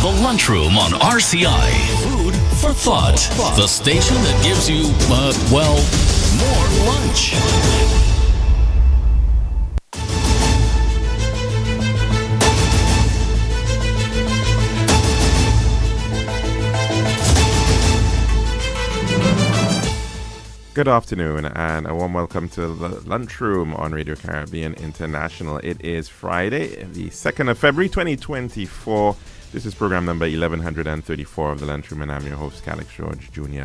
The Lunchroom on RCI. Food for thought. The station that gives you, more lunch. Good afternoon and a warm welcome to the Lunchroom on Radio Caribbean International. It is Friday, the 2nd of February 2024. This is program number 1134 of the Lunchroom, and I'm your host, Calix George Jr.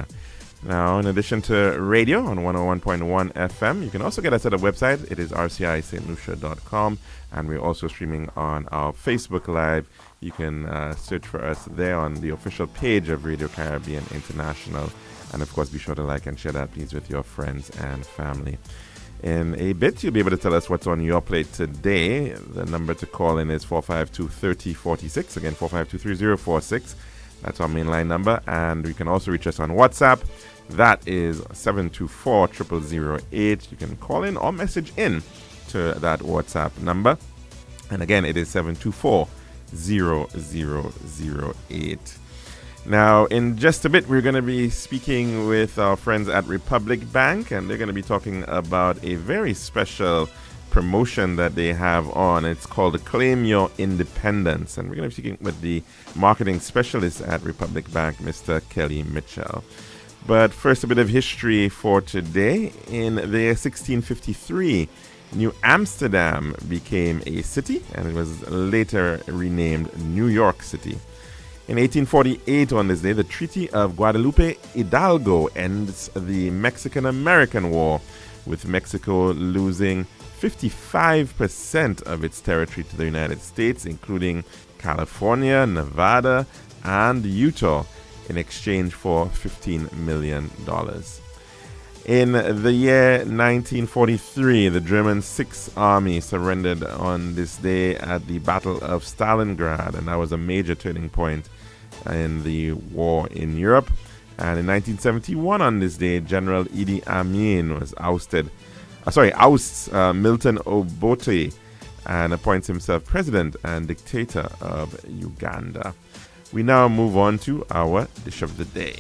Now, in addition to radio on 101.1 FM, you can also get us at a website. It is rcistlucia.com, and we're also streaming on our Facebook Live. You can search for us there on the official page of Radio Caribbean International. And of course, be sure to like and share that, please, with your friends and family. In a bit, you'll be able to tell us what's on your plate today. The number to call in is 452-3046. Again, 452-3046. That's our mainline number. And you can also reach us on WhatsApp. That is 724-0008. You can call in or message in to that WhatsApp number. And again, it is 724-0008. Now, in just a bit, we're going to be speaking with our friends at Republic Bank, and they're going to be talking about a very special promotion that they have on. It's called Claim Your Independence, and we're going to be speaking with the marketing specialist at Republic Bank, Mr. Kelly Mitchell. But first, a bit of history for today. In the year 1653, New Amsterdam became a city, and it was later renamed New York City. In 1848, on this day, the Treaty of Guadalupe Hidalgo ends the Mexican-American War, with Mexico losing 55% of its territory to the United States, including California, Nevada, and Utah, in exchange for $15 million. In the year 1943, the German Sixth Army surrendered on this day at the Battle of Stalingrad, and that was a major turning point in the war in Europe. And in 1971, on this day, General Idi Amin was ousts Milton Obote and appoints himself president and dictator of Uganda. We now move on to our dish of the day.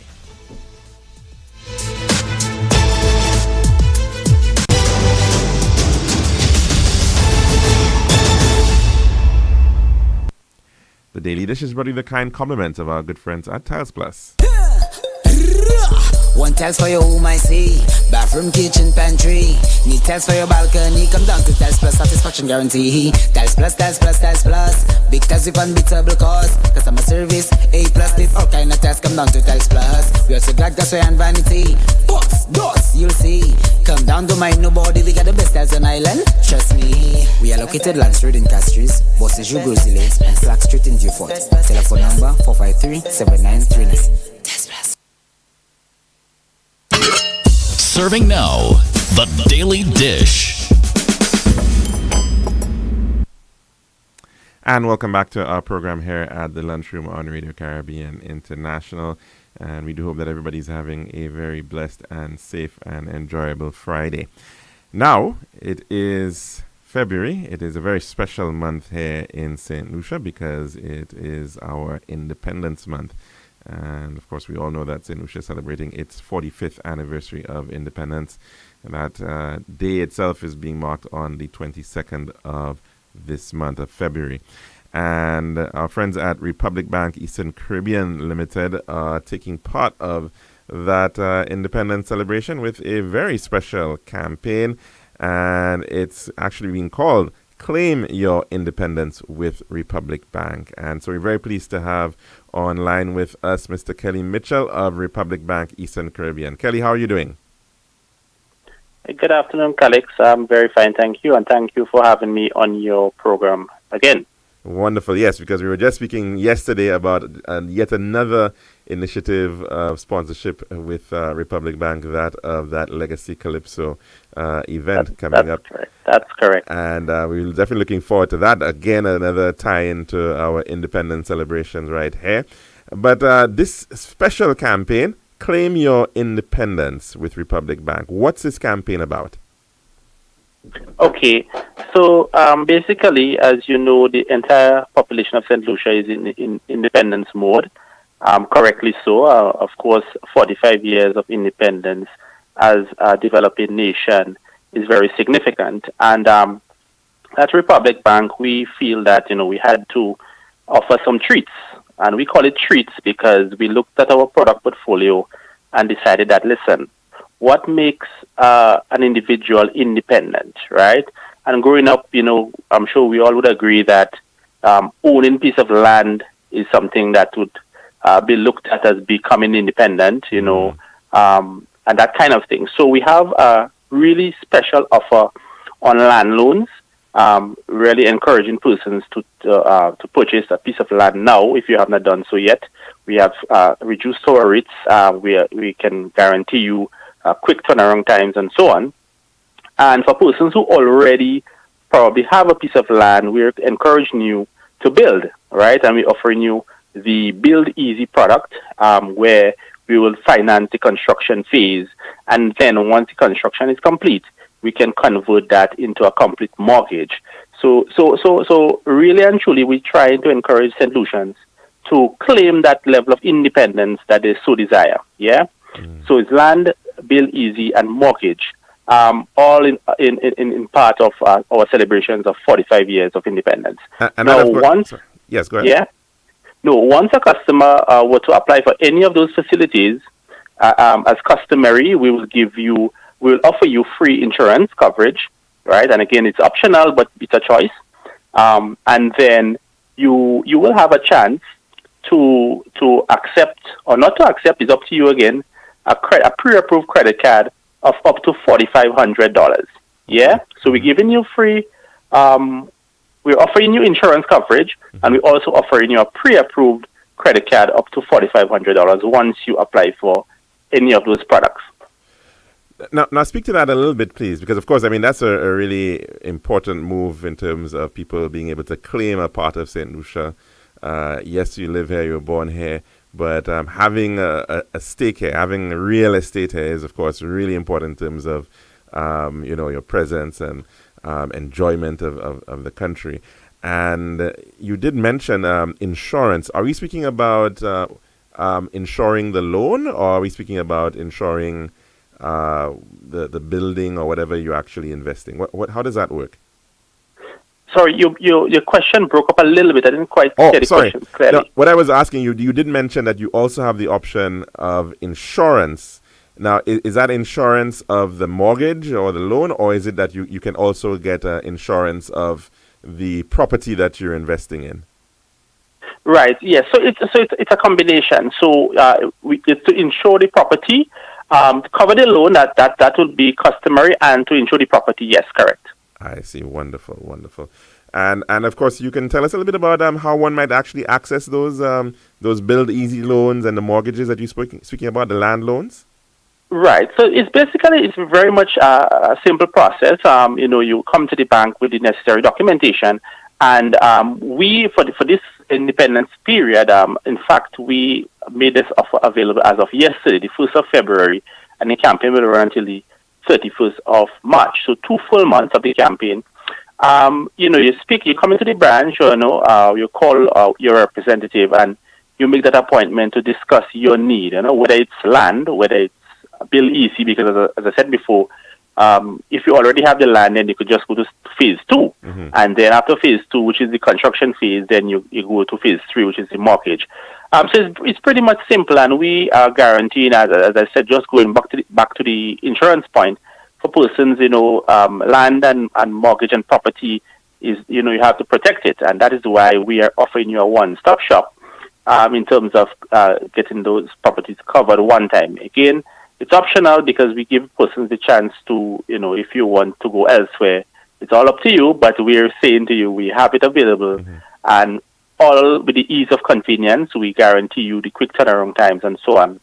The Daily Dish is brought you the kind compliments of our good friends at Tiles Plus. One tiles for your home, I see. Bathroom, kitchen, pantry. Need tiles for your balcony. Come down to Tiles Plus, satisfaction guarantee. Tiles Plus, Tiles Plus, Tiles Plus. Big tiles with unbeatable cost. Customer service, A+. This all kind of tiles. Come down to Tiles Plus. We also got gas and vanity. Books, doors, you'll see. Come down to my nobody. We got the best tiles on island. Trust me. We are located Land Street in Castries, Bosses Grozile, and Flag Street in Dufort. Telephone number 453-7939. Serving now, the Daily Dish. And welcome back to our program here at the Lunchroom on Radio Caribbean International. And we do hope that everybody's having a very blessed and safe and enjoyable Friday. Now, it is February. It is a very special month here in St. Lucia because it is our Independence Month. And of course, we all know that St. Lucia is celebrating its 45th anniversary of independence. And that day itself is being marked on the 22nd of this month of February. And our friends at Republic Bank Eastern Caribbean Limited are taking part of that independence celebration with a very special campaign. And it's actually being called Claim Your Independence with Republic Bank. And so we're very pleased to have online with us Mr. Kelly Mitchell of Republic Bank Eastern Caribbean. Kelly, how are you doing? Good afternoon, Calix. I'm very fine, thank you. And thank you for having me on your program again. Wonderful. Yes, because we were just speaking yesterday about yet another initiative of sponsorship with Republic Bank, that Legacy Calypso event coming up. Correct. That's correct. And we're definitely looking forward to that. Again, another tie-in to our independence celebrations right here. But this special campaign, Claim Your Independence with Republic Bank. What's this campaign about? Okay, so basically, as you know, the entire population of St. Lucia is in independence mode. Correctly so. Of course, 45 years of independence as a developing nation is very significant. And at Republic Bank, we feel that we had to offer some treats, and we call it treats because we looked at our product portfolio and decided that listen, what makes an individual independent, right? And growing up, I'm sure we all would agree that owning a piece of land is something that would be looked at as becoming independent, and that kind of thing. So we have a really special offer on land loans, really encouraging persons to purchase a piece of land now if you have not done so yet. We have reduced our rates. We can guarantee you quick turnaround times and so on. And for persons who already probably have a piece of land, we're encouraging you to build, right? And we're offering you the Build Easy product, where we will finance the construction phase. And then once the construction is complete, we can convert that into a complete mortgage. So really and truly, we're trying to encourage St. Lucians to claim that level of independence that they so desire. Yeah. So it's land, Build Easy, and mortgage, all in part of our celebrations of 45 years of independence. And now, that, of course, once yes, go ahead. yeah, no, once a customer were to apply for any of those facilities, as customary, we will offer you free insurance coverage, right? And again, it's optional, but it's a choice. And then you will have a chance to accept or not to accept, is up to you again, a pre-approved credit card of up to $4,500. Yeah? So we're giving you free, we're offering you insurance coverage, and we're also offering you a pre-approved credit card up to $4,500 once you apply for any of those products. Now, speak to that a little bit, please, because, of course, I mean, that's a really important move in terms of people being able to claim a part of St. Lucia. Yes, you live here, you were born here, but having a stake here, having real estate here is, of course, really important in terms of, your presence and enjoyment of the country. And you did mention insurance. Are we speaking about insuring the loan, or are we speaking about insuring the building or whatever you're actually investing? How does that work? Sorry, your question broke up a little bit. I didn't quite get the question clearly. No, what I was asking you did mention that you also have the option of insurance. Now, is that insurance of the mortgage or the loan, or is it that you can also get insurance of the property that you're investing in? Right. Yes. So it's a combination. So it's to insure the property, to cover the loan. That would be customary, and to insure the property. Yes, correct. I see. Wonderful, wonderful. And of course, you can tell us a little bit about how one might actually access those Build Easy loans and the mortgages that you're speaking about, the land loans. Right. So it's very much a simple process. You come to the bank with the necessary documentation, and we for this independence period, in fact, we made this offer available as of yesterday, the 1st of February, and the campaign will run until the 31st of March. So 2 full months of the campaign. You come into the branch, you call your representative, and you make that appointment to discuss your need, whether it's land, whether it's Build Easy, because as I said before, if you already have the land, then you could just go to phase 2. Mm-hmm. And then after phase 2, which is the construction phase, then you go to phase 3, which is the mortgage. So it's pretty much simple, and we are guaranteeing, as I said, just going back to the insurance point, for persons, land and mortgage and property is, you have to protect it. And that is why we are offering you a one-stop shop in terms of getting those properties covered one time. Again, it's optional because we give persons the chance to, if you want to go elsewhere, it's all up to you, but we're saying to you, we have it available. Mm-hmm. And all with the ease of convenience, we guarantee you the quick turnaround times and so on.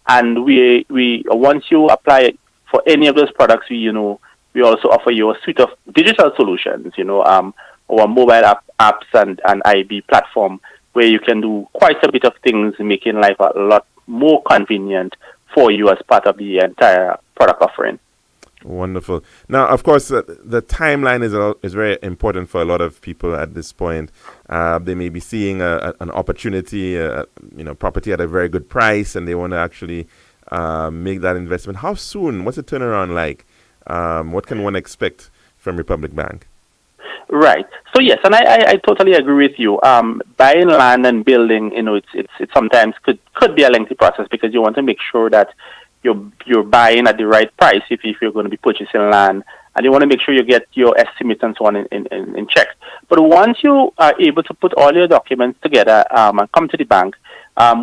And we once you apply for any of those products, we also offer you a suite of digital solutions, our mobile apps and IB platform, where you can do quite a bit of things, making life a lot more convenient for you as part of the entire product offering. Wonderful. Now, of course, the timeline is very important for a lot of people at this point. They may be seeing an opportunity, property at a very good price, and they want to actually make that investment. How soon? What's the turnaround like? What can one expect from Republic Bank? Right. So yes, and I totally agree with you. Buying land and building, it sometimes could be a lengthy process because you want to make sure that you're buying at the right price if you're going to be purchasing land, and you want to make sure you get your estimates and so on in check. But once you are able to put all your documents together and come to the bank,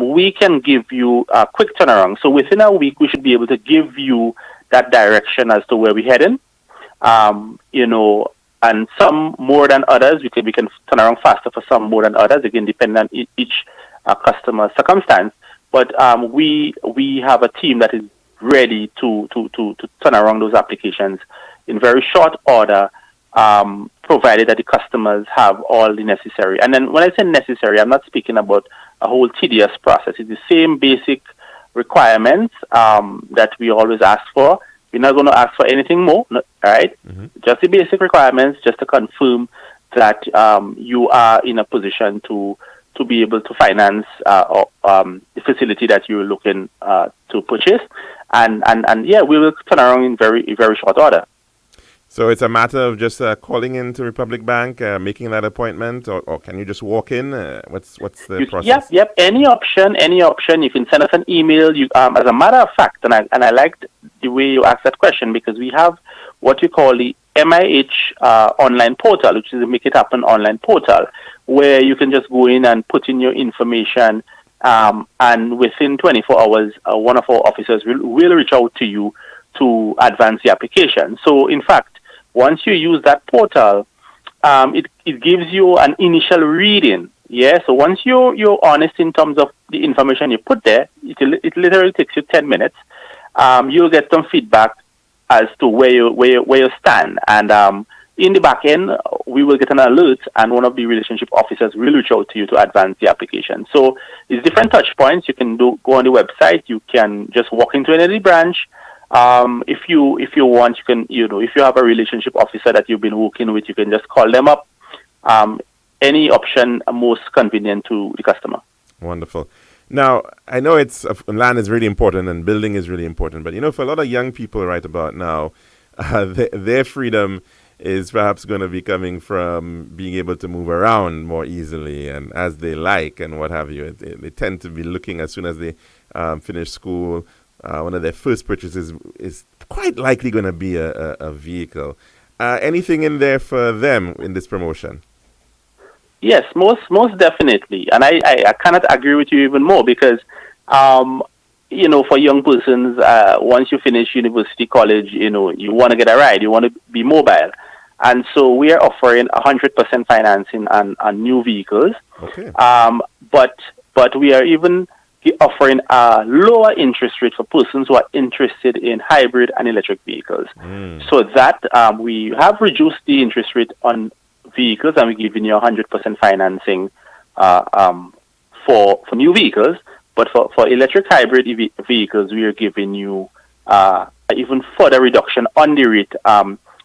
we can give you a quick turnaround. So within a week, we should be able to give you that direction as to where we're heading. And some more than others, we can turn around faster for some more than others, again, depending on each customer circumstance. But we have a team that is ready to turn around those applications in very short order, provided that the customers have all the necessary. And then when I say necessary, I'm not speaking about a whole tedious process. It's the same basic requirements that we always ask for. We're not going to ask for anything more, all right? Mm-hmm. Just the basic requirements, just to confirm that you are in a position to be able to finance the facility that you're looking to purchase. And yeah, we will turn around in very, very short order. So it's a matter of just calling into Republic Bank, making that appointment, or can you just walk in? What's the process? Yep. Any option. You can send us an email. As a matter of fact, and I liked the way you asked that question because we have what we call the MIH online portal, which is the Make It Happen online portal, where you can just go in and put in your information, and within 24 hours, one of our officers will reach out to you to advance the application. So, in fact, once you use that portal, it gives you an initial reading. Yeah. So once you're honest in terms of the information you put there, it literally takes you 10 minutes. You'll get some feedback as to where you stand, and in the back end, we will get an alert, and one of the relationship officers will reach out to you to advance the application. So it's different touch points. You can go on the website. You can just walk into any branch. If you want, you can, if you have a relationship officer that you've been working with, you can just call them up. Any option most convenient to the customer. Wonderful. Now, I know land is really important and building is really important, but for a lot of young people right about now, their freedom is perhaps going to be coming from being able to move around more easily and as they like and what have you. They tend to be looking as soon as they finish school. One of their first purchases is quite likely going to be a vehicle. Anything in there for them in this promotion? Yes, most definitely. And I cannot agree with you even more because, for young persons, once you finish university, college, you want to get a ride, you want to be mobile. And so we are offering 100% financing on new vehicles. Okay. But we are even offering a lower interest rate for persons who are interested in hybrid and electric vehicles. So that we have reduced the interest rate on vehicles, and we're giving you 100% financing for new vehicles. But for electric hybrid vehicles, we are giving you even further reduction on the rate.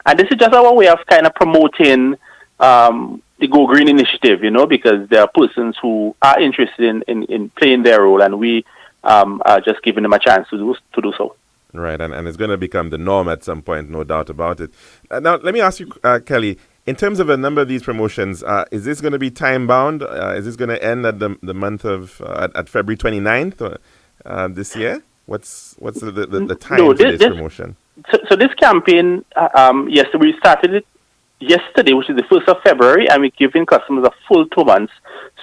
And this is just our way of kind of promoting the Go Green initiative, because there are persons who are interested in playing their role, and we are just giving them a chance to do so. Right, and it's going to become the norm at some point, no doubt about it. Now, let me ask you, Kelly, in terms of a number of these promotions, is this going to be time-bound? Is this going to end at the month of, at February 29th this year? What's the time for this promotion? So this campaign, yes, we started it yesterday, which is the 1st of February, and we're giving customers a full 2 months.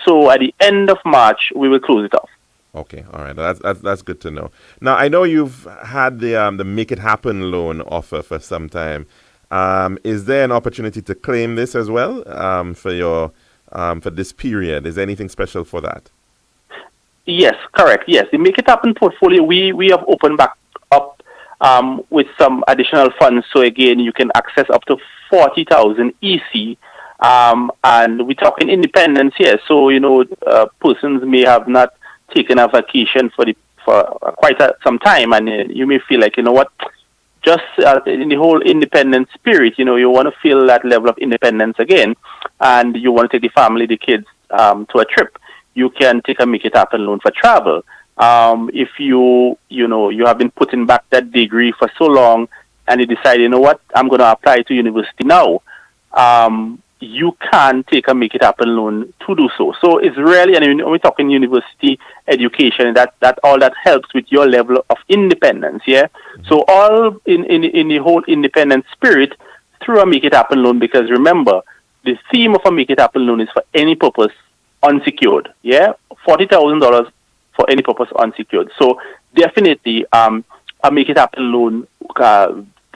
So at the end of March, we will close it off. Okay, all right, that's good to know. Now, I know you've had the Make It Happen loan offer for some time. Is there an opportunity to claim this as well for this period? Is there anything special for that? Yes, correct. Yes, the Make It Happen portfolio, we have opened back up with some additional funds. So again, you can access up to 40,000 EC, and we're talking independence here. So persons may have not taken a vacation for quite some time, and you may feel like, just in the whole independent spirit, you want to feel that level of independence again, and you want to take the family, the kids, to a trip, you can take a Make It Happen loan for travel. If you have been putting back that degree for so long, and you decide, what, I'm going to apply to university now, you can take a Make It Happen loan to do so. So it's really, and when we're talking university education, that all that helps with your level of independence, yeah? Mm-hmm. So all in the whole independent spirit through a Make It Happen loan, because remember, the theme of a Make It Happen loan is for any purpose unsecured, yeah? $40,000 for any purpose unsecured. So definitely a Make It Happen loan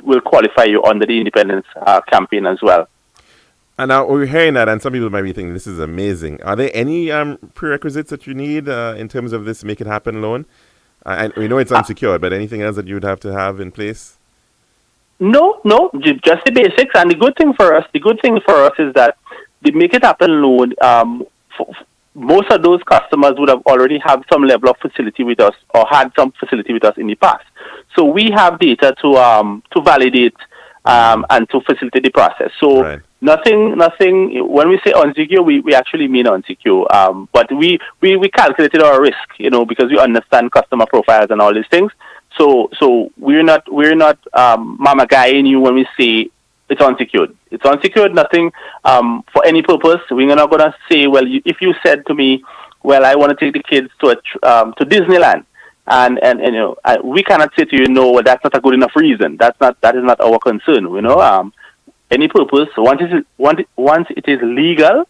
will qualify you under the independence campaign as well. And now we're hearing that, and some people might be thinking this is amazing. Are there any prerequisites that you need in terms of this Make It Happen loan? And we know it's unsecured, but anything else that you would have to have in place? No, just the basics. And the good thing for us is that the Make It Happen loan, most of those customers would have already have some level of facility with us or had some facility with us in the past. So we have data to validate and to facilitate the process. So right. Nothing. When we say unsecure, we actually mean unsecure. But we calculated our risk, because we understand customer profiles and all these things. So we're not mama guying you when we say it's unsecured. It's unsecured. Nothing for any purpose. We're not gonna say, well, if you said to me, well, I want to take the kids to Disneyland. And we cannot say to you, no, well, that's not a good enough reason. That is not our concern. Any purpose once it is legal,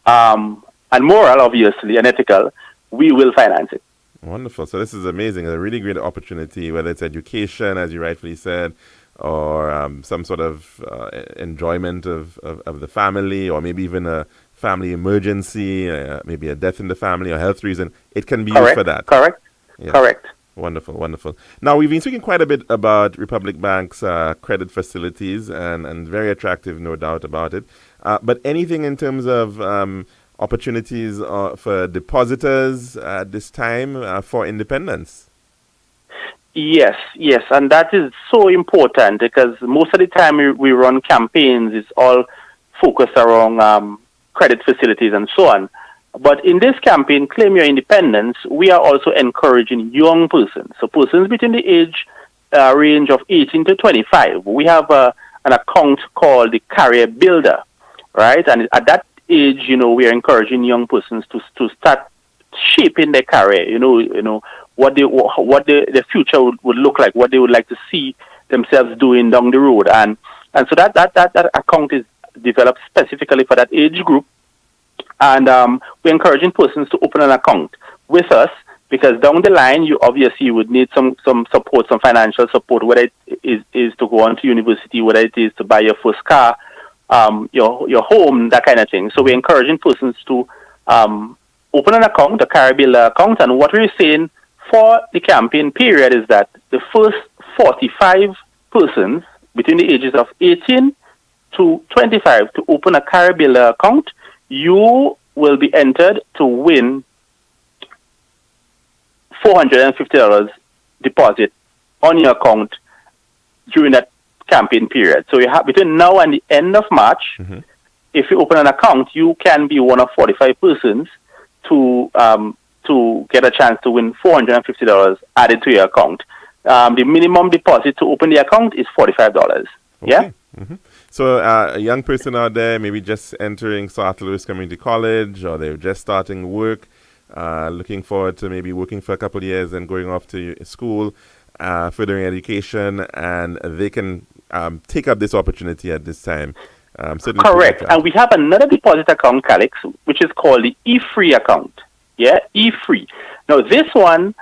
and moral, obviously, and ethical, we will finance it. Wonderful. So this is amazing. A really great opportunity, whether it's education, as you rightfully said, or some sort of enjoyment of the family, or maybe even a family emergency, maybe a death in the family or health reason. It can be used for that. Correct. Yeah. Correct. Wonderful. Now, we've been speaking quite a bit about Republic Bank's credit facilities, and very attractive, no doubt about it. But anything in terms of opportunities for depositors at this time for independence? Yes, and that is so important, because most of the time we run campaigns, it's all focused around credit facilities and so on. But in this campaign, Claim Your Independence, we are also encouraging young persons, so persons between the age range of 18 to 25. We have an account called the Career Builder, right? And at that age, we are encouraging young persons to start shaping their career. What the future would look like, what they would like to see themselves doing down the road, and so that account is developed specifically for that age group. And we're encouraging persons to open an account with us, because down the line, you obviously would need some support, some financial support, whether it is to go on to university, whether it is to buy your first car, your home, that kind of thing. So we're encouraging persons to open an account, a Career Builder account. And what we're saying for the campaign period is that the first 45 persons between the ages of 18 to 25 to open a Career Builder account, you will be entered to win $450 deposit on your account during that campaign period. So you have between now and the end of March, if you open an account, you can be one of 45 persons to get a chance to win $450 added to your account. The minimum deposit to open the account is $45. Okay. Yeah. Mm-hmm. So a young person out there, maybe just entering South Louis Community College, or they're just starting work, looking forward to maybe working for a couple of years and going off to school, furthering education, and they can take up this opportunity at this time. Correct. And we have another deposit account, Calix, which is called the E-Free account. Yeah, E-Free. Now, this one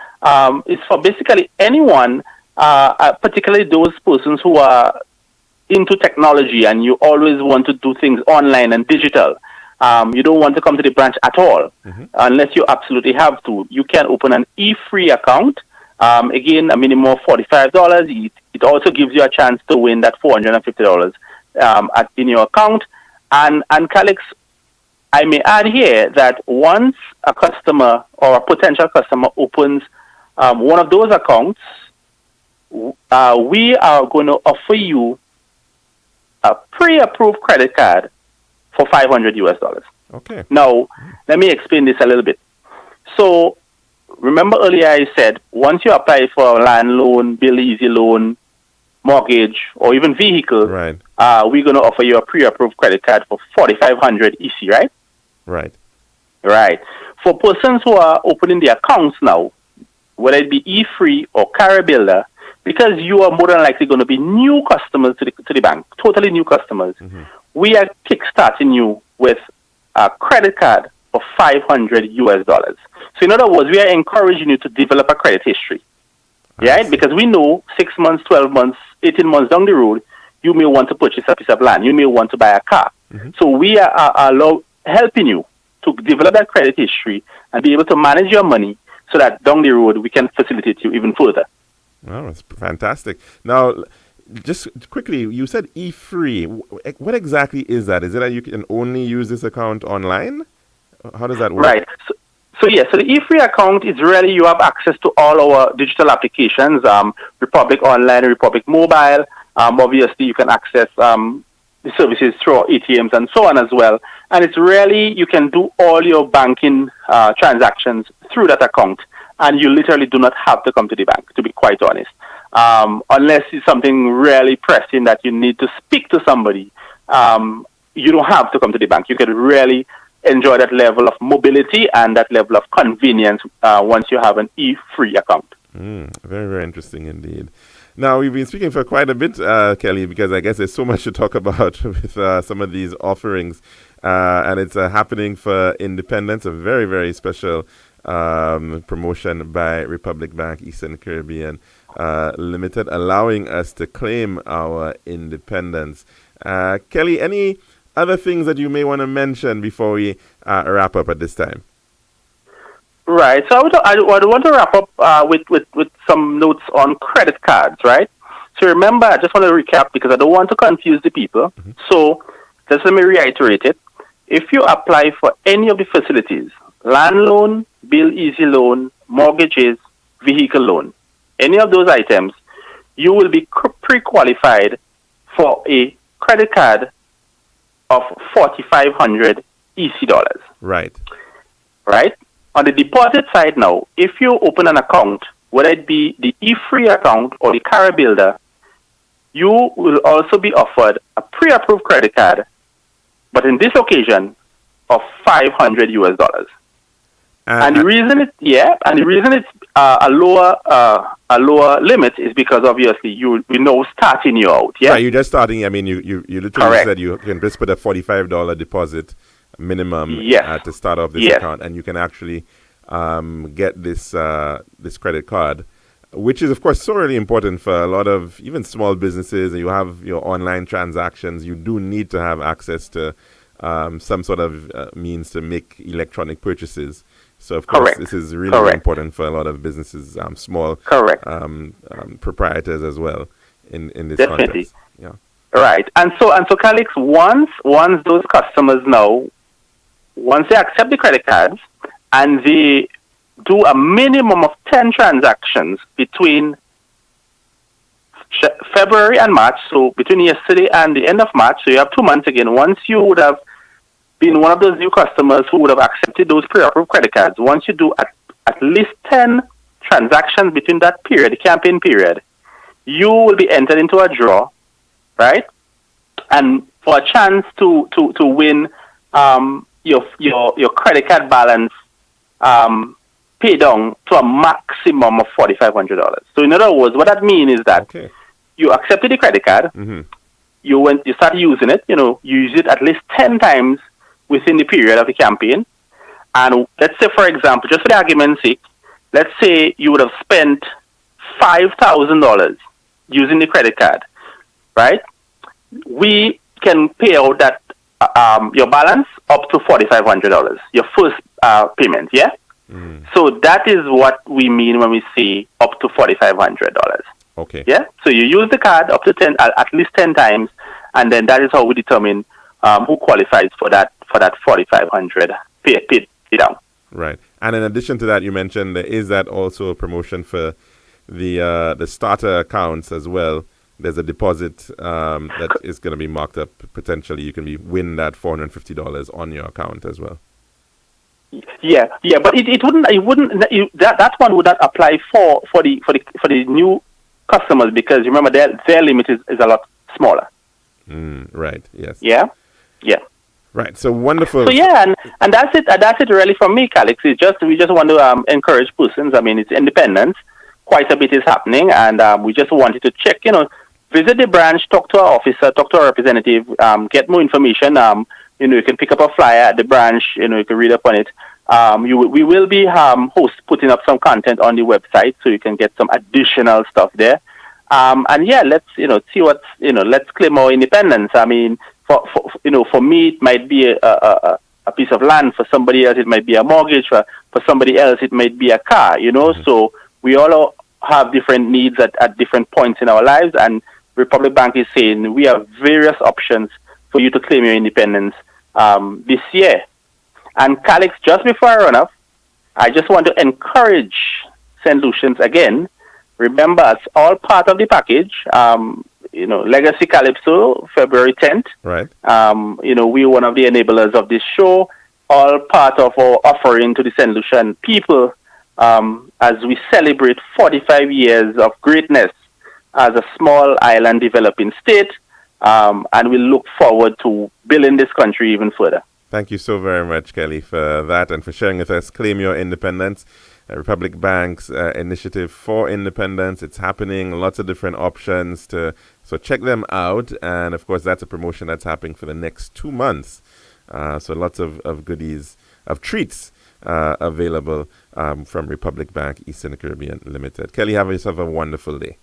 is for basically anyone, particularly those persons who are into technology and you always want to do things online and digital. You don't want to come to the branch at all unless you absolutely have to. You can open an E-Free account. Again, a minimum of $45. It also gives you a chance to win that $450 in your account. And Calix, I may add here that once a customer or a potential customer opens one of those accounts, we are going to offer you a pre-approved credit card for $500. Okay. Now, let me explain this a little bit. So, remember earlier I said, once you apply for a land loan, bill easy loan, mortgage, or even vehicle, Right. we're going to offer you a pre-approved credit card for $4,500 EC, right? Right. Right. For persons who are opening their accounts now, whether it be E-Free or Carrier Builder, because you are more than likely going to be new customers to the bank, totally new customers, we are kickstarting you with a credit card for $500. So in other words, we are encouraging you to develop a credit history, right? Because we know 6 months, 12 months, 18 months down the road, you may want to purchase a piece of land, you may want to buy a car. So we are helping you to develop that credit history and be able to manage your money so that down the road we can facilitate you even further. Oh, that's fantastic. Now, just quickly, you said E-Free. What exactly is that? Is it that you can only use this account online? How does that work? Right. So the E-Free account is really you have access to all our digital applications, Republic Online, Republic Mobile. Obviously, you can access the services through our ATMs and so on as well. And it's really, you can do all your banking transactions through that account. And you literally do not have to come to the bank, to be quite honest. Unless it's something really pressing that you need to speak to somebody, you don't have to come to the bank. You can really enjoy that level of mobility and that level of convenience once you have an E-Free account. Very, very interesting indeed. Now, we've been speaking for quite a bit, Kelly, because I guess there's so much to talk about with some of these offerings. And it's happening for Independence, a very, very special promotion by Republic Bank Eastern Caribbean Limited, allowing us to claim our independence. Kelly, any other things that you may want to mention before we wrap up at this time? Right. So I would want to wrap up with some notes on credit cards, right? So remember, I just want to recap because I don't want to confuse the people. So just let me reiterate it. If you apply for any of the facilities, land loan, bill easy loan, mortgages, vehicle loan, any of those items, you will be pre-qualified for a credit card of $4,500 EC dollars. Right. Right? On the deposit side now, if you open an account, whether it be the E-Free account or the Carrier Builder, you will also be offered a pre-approved credit card, but in this occasion, of $500. And the reason it's a lower limit is because obviously we know starting you out. Yeah, right, you're just starting. I mean, you literally said you can just put a $45 deposit minimum to start off this account, and you can actually get this credit card, which is of course so really important for a lot of even small businesses. You have your online transactions. You do need to have access to some sort of means to make electronic purchases. So, of course, this is really important for a lot of businesses, small proprietors as well in this context. Yeah. Right. And so Calix, once those customers know, once they accept the credit cards and they do a minimum of 10 transactions between February and March, so between yesterday and the end of March, so you have 2 months again, once you would have been one of those new customers who would have accepted those pre-approved credit cards, once you do at least 10 transactions between that period, the campaign period, you will be entered into a draw, right? And for a chance to win your credit card balance pay down to a maximum of $4,500. So in other words, what that means is that you accepted the credit card, you start using it, you use it at least 10 times within the period of the campaign. And let's say, for example, just for the argument's sake, let's say you would have spent $5,000 using the credit card, right? We can pay out that your balance up to $4,500, your first payment, yeah? So that is what we mean when we say up to $4,500. Okay. Yeah? So you use the card up to at least 10 times, and then that is how we determine who qualifies for that $4,500 pay down. Right. And in addition to that, you mentioned there is that also a promotion for the starter accounts as well, there's a deposit that is going to be marked up. Potentially, you can win that $450 on your account as well. Yeah, but it wouldn't. That one would not apply for the new customers, because remember their limit is a lot smaller. Right. Yes. Yeah. Right. So wonderful. So yeah, and that's it. That's it really from me, Calix. We just want to encourage persons. I mean, it's independence. Quite a bit is happening, and we just wanted to check. Visit the branch, talk to our officer, talk to our representative, get more information. You can pick up a flyer at the branch. You can read up on it. We will be putting up some content on the website, so you can get some additional stuff there. And yeah, let's see what let's claim our independence. I mean, for me, it might be a piece of land. For somebody else, it might be a mortgage. For somebody else, it might be a car. So we all have different needs at different points in our lives, and Republic Bank is saying we have various options for you to claim your independence this year. And Calix, just before I run off, I just want to encourage St. Lucians again. Remember, it's all part of the package. Legacy Calypso, February 10th. Right. We're one of the enablers of this show, all part of our offering to the St. Lucian people as we celebrate 45 years of greatness as a small island developing state, and we look forward to building this country even further. Thank you so very much, Kelly, for that and for sharing with us Claim Your Independence, Republic Bank's initiative for independence. It's happening, lots of different options, so check them out. And, of course, that's a promotion that's happening for the next 2 months. So lots of goodies, of treats available from Republic Bank, Eastern Caribbean Limited. Kelly, have yourself a wonderful day.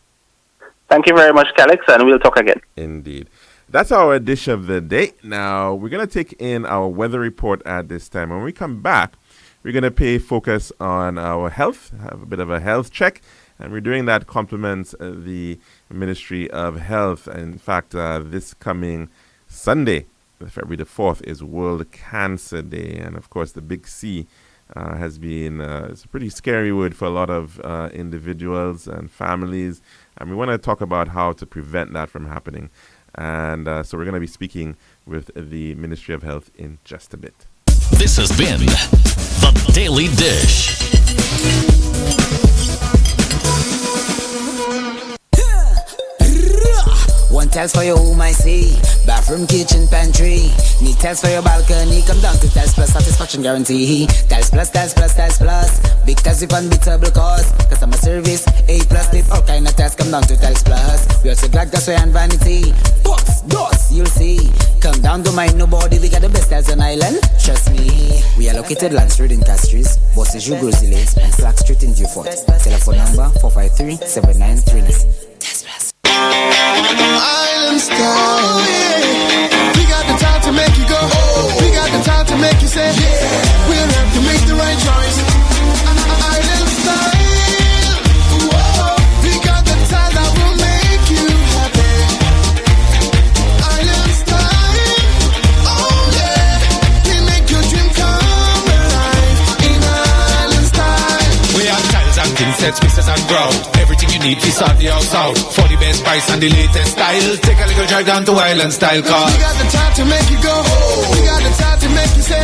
Thank you very much, Calix, and we'll talk again. Indeed. That's our dish of the day. Now, we're going to take in our weather report at this time. When we come back, we're going to pay focus on our health, have a bit of a health check, and we're doing that complements the Ministry of Health. In fact, this coming Sunday, February the 4th, is World Cancer Day. And, of course, the big C has been it's a pretty scary word for a lot of individuals and families. And we want to talk about how to prevent that from happening. And so we're going to be speaking with the Ministry of Health in just a bit. This has been The Daily Dish. One tiles for your home, I see. Bathroom, kitchen, pantry. Need tiles for your balcony. Come down to Tiles Plus, satisfaction guarantee. Tiles Plus, Tiles Plus, Tiles Plus. Big tiles with unbeatable cost. Customer service, A+. With all kind of tiles, come down to Tiles Plus. We also glass, gasway, and vanity. Box, doors, you'll see. Come down to mind nobody. We got the best tiles on island. Trust me. We are located Land Street in Castries, Bosses, Grozile, and Flag Street in Beaufort. Telephone number 453-7939. Island style, yeah. We got the time to make you go. We got the time to make you say, yeah. We'll have to make the right choice. Island style, whoa. We got the time that will make you happy. Island style, oh yeah. We make your dream come alive. In Island style, we have tiles and thin sets, pieces and ground. Everything you need to start the house out. For the best price and the latest style, take a little drive down to Island Style Car. We got the time to make you go. We got the time to make you say,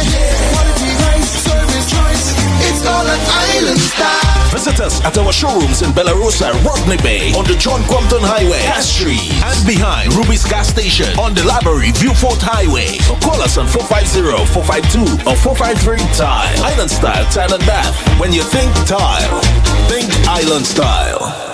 quality, price, service, choice. It's all an Island Style. Visit us at our showrooms in Belarus, Rodney Bay, on the John Compton Highway, Castries, and behind Ruby's Gas Station on the Library Viewfort Highway. Or call us on 450-452 or 453-TILE. Island Style Tile and Bath. When you think tile, think Island Style.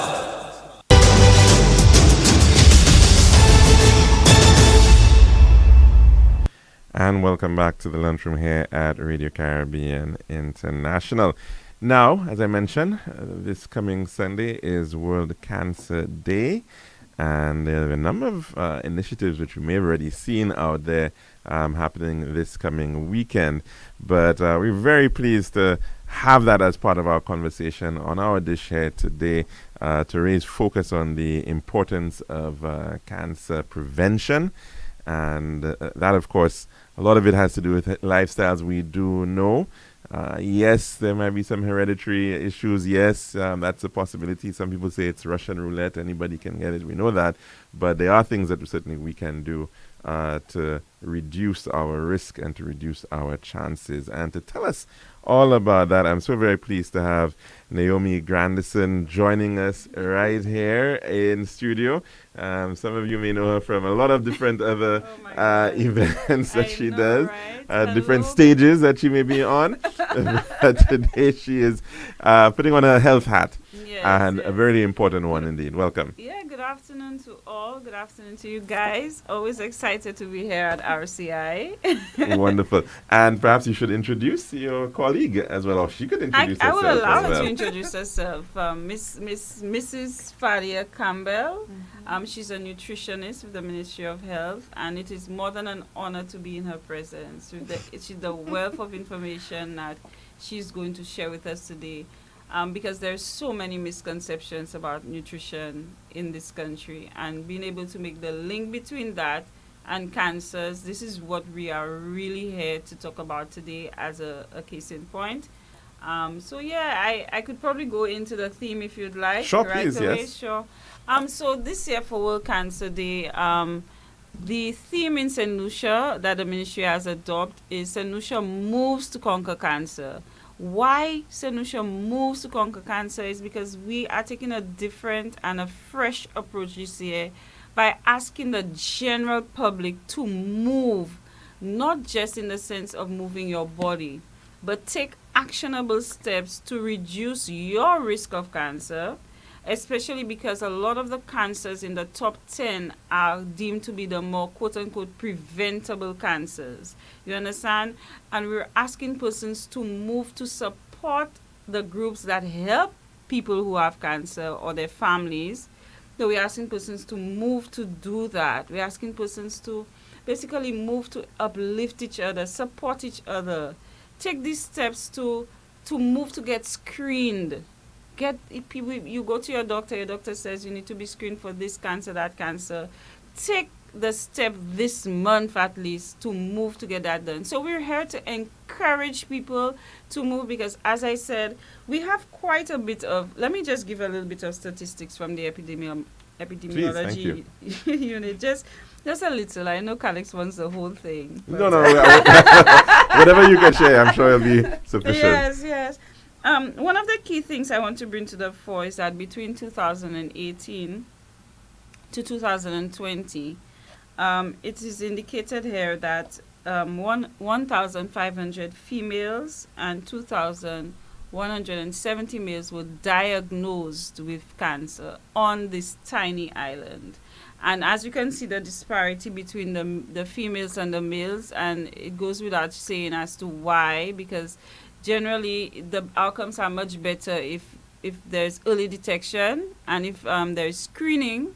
And welcome back to the lunchroom here at Radio Caribbean International. Now, as I mentioned, this coming Sunday is World Cancer Day, and there are a number of initiatives which we may have already seen out there happening this coming weekend. But we're very pleased to have that as part of our conversation on our dish here today to raise focus on the importance of cancer prevention. And that, of course, a lot of it has to do with lifestyles we do know. Yes, there might be some hereditary issues. Yes, that's a possibility. Some people say it's Russian roulette. Anybody can get it. We know that. But there are things that certainly we can do to reduce our risk and to reduce our chances. And to tell us all about that, I'm so very pleased to have Naomi Grandison joining us right here in studio. Some of you may know her from a lot of different other events that she does, different stages that she may be on. But today she is putting on a health hat, and a very important one indeed. Welcome. Yeah, good afternoon to all. Good afternoon to you guys. Always excited to be here at RCI. Wonderful. And perhaps you should introduce your colleague as well, or she could introduce herself. I will allow her well. to introduce herself. Mrs. Fadia Campbell. She's a nutritionist with the Ministry of Health, and it is more than an honor to be in her presence. She's the wealth of information that she's going to share with us today. Because there's so many misconceptions about nutrition in this country, and being able to make the link between that and cancers, this is what we are really here to talk about today as a case in point. I could probably go into the theme if you'd like. Sure, right please, away. yes. Sure. So this year for World Cancer Day, the theme in St. Lucia that the ministry has adopted is St. Lucia moves to conquer cancer. Why St. Lucia moves to conquer cancer is because we are taking a different and a fresh approach this year by asking the general public to move, not just in the sense of moving your body, but take actionable steps to reduce your risk of cancer, especially because a lot of the cancers in the top 10 are deemed to be the more quote-unquote preventable cancers. You understand? And we're asking persons to move to support the groups that help people who have cancer or their families. So we're asking persons to move to do that. We're asking persons to basically move to uplift each other, support each other. Take these steps to move to get screened. You go to your doctor says you need to be screened for this cancer, that cancer. Take the step this month at least to move to get that done. So we're here to encourage people to move because, as I said, we have quite a bit of, let me just give a little bit of statistics from the epidemiology unit. Just a little. I know Calix wants the whole thing. No. Whatever you can share, I'm sure it'll be sufficient. Yes. One of the key things I want to bring to the fore is that between 2018 to 2020, it is indicated here that 1,500 females and 2,170 males were diagnosed with cancer on this tiny island. And as you can see, the disparity between the females and the males, and it goes without saying as to why, because generally the outcomes are much better if there's early detection and if there's screening.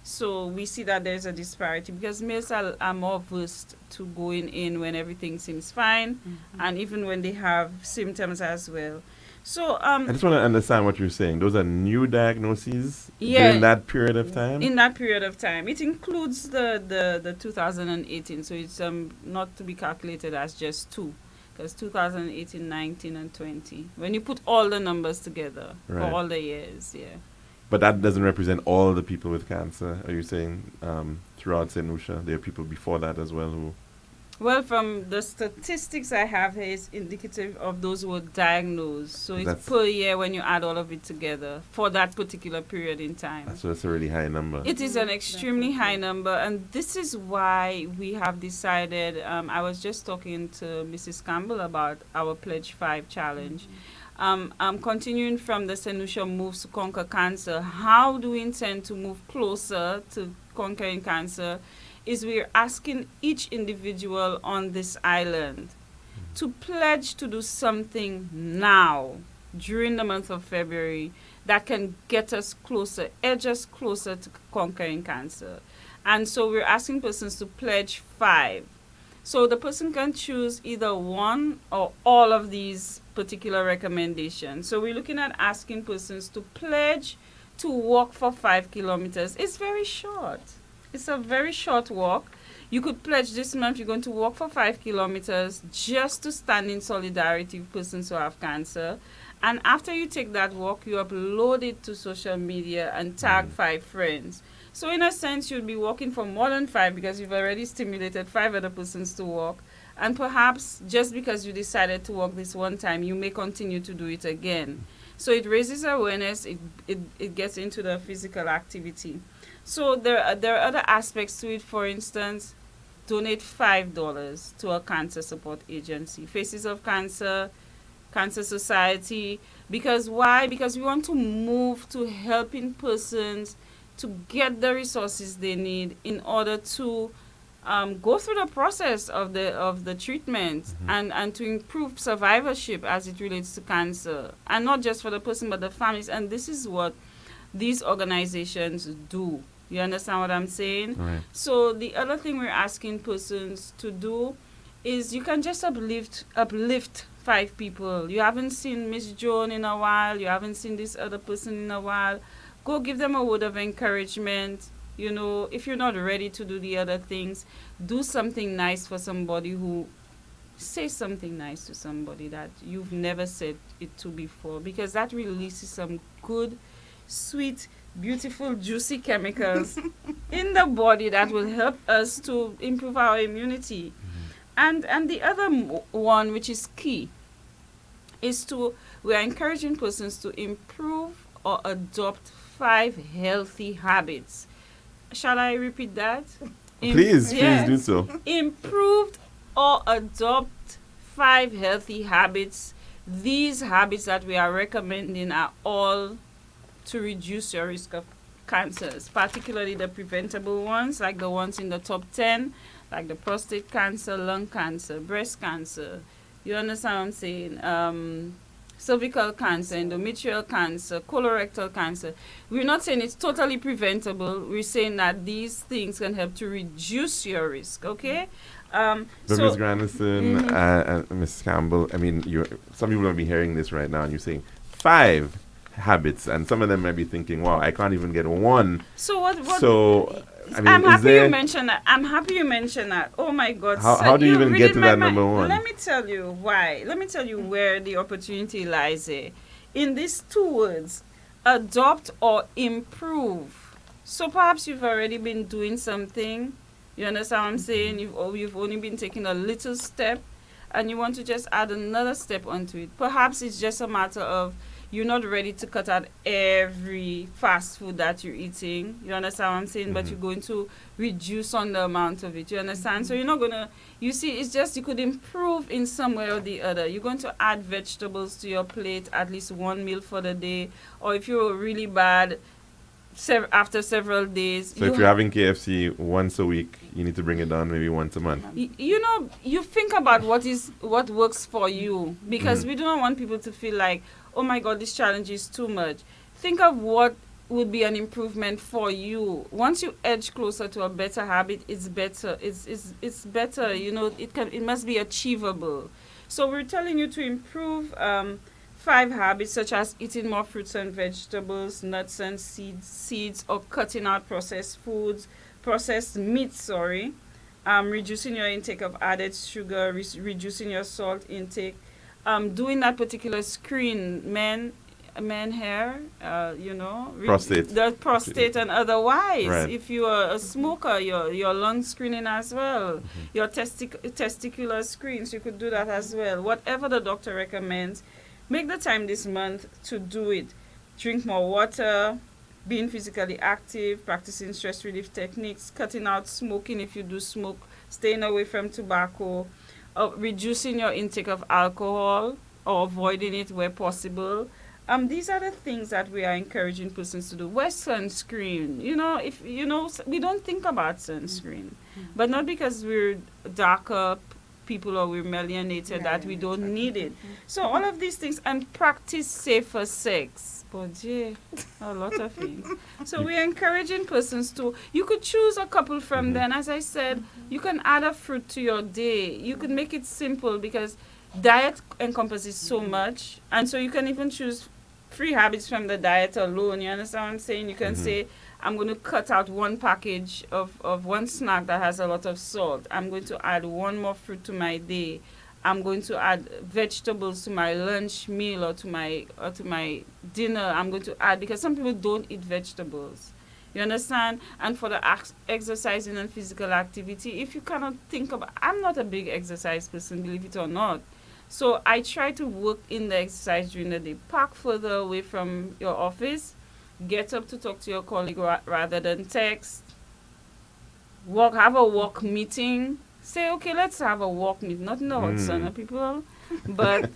So we see that there's a disparity because males are more versed to going in when everything seems fine, and even when they have symptoms as well. So I just want to understand what you're saying. Those are new diagnoses during that period of time? In that period of time. It includes the 2018, so it's not to be calculated as just two. Because 2018, 19, and 20. When you put all the numbers together for all the years, yeah. But that doesn't represent all the people with cancer, are you saying, throughout St. Lucia? There are people before that as well who... Well, from the statistics I have here, it's indicative of those who were diagnosed. So it's per year when you add all of it together for that particular period in time. So that's a really high number. It is an extremely high number, and this is why we have decided, I was just talking to Mrs. Campbell about our Pledge 5 challenge. Continuing from the St. Lucia Moves to Conquer Cancer, how do we intend to move closer to conquering cancer? Is we're asking each individual on this island to pledge to do something now during the month of February that can get us closer, edge us closer to conquering cancer. And so we're asking persons to pledge 5. So the person can choose either one or all of these particular recommendations. So we're looking at asking persons to pledge to walk for 5 kilometers. It's very short. It's a very short walk. You could pledge this month you're going to walk for 5 kilometers just to stand in solidarity with persons who have cancer. And after you take that walk, you upload it to social media and tag 5 friends. So in a sense, you'll be walking for more than 5 because you've already stimulated 5 other persons to walk. And perhaps just because you decided to walk this one time, you may continue to do it again. So it raises awareness, it gets into the physical activity. So there are other aspects to it. For instance, donate $5 to a cancer support agency, Faces of Cancer, Cancer Society. Because why? Because we want to move to helping persons to get the resources they need in order to go through the process of the treatment and to improve survivorship as it relates to cancer, and not just for the person but the families. And this is what these organizations do. You understand what I'm saying? Right. So the other thing we're asking persons to do is you can just uplift 5 people. You haven't seen Miss Joan in a while, you haven't seen this other person in a while. Go give them a word of encouragement. You know, if you're not ready to do the other things, do something nice for somebody say something nice to somebody that you've never said it to before, because that releases some good, sweet, beautiful, juicy chemicals in the body that will help us to improve our immunity. And the other one, which is key, is we are encouraging persons to improve or adopt 5 healthy habits. Shall I repeat that? Please do so. Improved or adopt 5 healthy habits. These habits that we are recommending are all to reduce your risk of cancers, particularly the preventable ones, like the ones in the top 10, like the prostate cancer, lung cancer, breast cancer. You understand what I'm saying? Cervical cancer, endometrial cancer, colorectal cancer. We're not saying it's totally preventable. We're saying that these things can help to reduce your risk, okay? But Ms. Granderson and Ms. Campbell, I mean, some people will be hearing this right now and you're saying 5 habits, and some of them might be thinking, wow, I can't even get one. So what So, I mean, I'm happy you mentioned that. I'm happy you mentioned that. Oh my God! How do you even get to that number one? Let me tell you why. Let me tell you where the opportunity lies here. In these 2 words, adopt or improve. So perhaps you've already been doing something. You understand what I'm saying? You've only been taking a little step, and you want to just add another step onto it. Perhaps it's just a matter of you're not ready to cut out every fast food that you're eating. You understand what I'm saying? But you're going to reduce on the amount of it. You understand? So you're not going to, you see, it's just you could improve in some way or the other. You're going to add vegetables to your plate, at least 1 meal for the day. Or if you're really bad, after several days. So if you're having KFC once a week, you need to bring it down maybe once a month. You know, you think about what works for you, because we do not want people to feel like, oh my God, this challenge is too much. Think of what would be an improvement for you. Once you edge closer to a better habit, it's better. It's better. You know, it must be achievable. So we're telling you to improve 5 habits, such as eating more fruits and vegetables, nuts and seeds, or cutting out processed meats, reducing your intake of added sugar, reducing your salt intake, doing that particular screen, men hair, the prostate and otherwise. Right. If you are a smoker, your lung screening as well, your testicular screens, you could do that as well. Whatever the doctor recommends, make the time this month to do it. Drink more water, being physically active, practicing stress relief techniques, cutting out smoking if you do smoke, staying away from tobacco, reducing your intake of alcohol or avoiding it where possible. These are the things that we are encouraging persons to do. Wear sunscreen. We don't think about sunscreen, but not because we're darker people or we're melanated that we don't need it. So all of these things, and practice safer sex. But yeah, a lot of things. So we're encouraging persons to, you could choose a couple from then. As I said, you can add a fruit to your day. You could make it simple, because diet encompasses so much. And so you can even choose 3 habits from the diet alone. You understand what I'm saying? You can say, I'm going to cut out one package of one snack that has a lot of salt. I'm going to add one more fruit to my day. I'm going to add vegetables to my lunch meal or to my dinner. I'm going to add, because some people don't eat vegetables. You understand? And for the exercising and physical activity, if you cannot think about, I'm not a big exercise person, believe it or not. So I try to work in the exercise during the day. Park further away from your office. Get up to talk to your colleague rather than text. Have a walk meeting. Say, okay, let's have a walk meeting. Not in the hot sun, people, but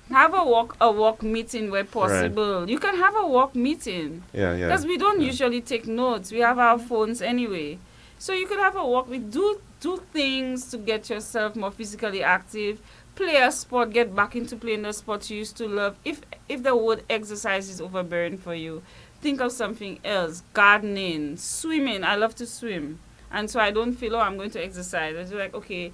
have a walk meeting where possible. Right. You can have a walk meeting. Yeah. Because we don't usually take notes. We have our phones anyway. So you could have a walk. Do things to get yourself more physically active. Play a sport. Get back into playing the sport you used to love. If the word exercise is overbearing for you, think of something else. Gardening, swimming. I love to swim. And so I don't feel, I'm going to exercise. I feel like, okay,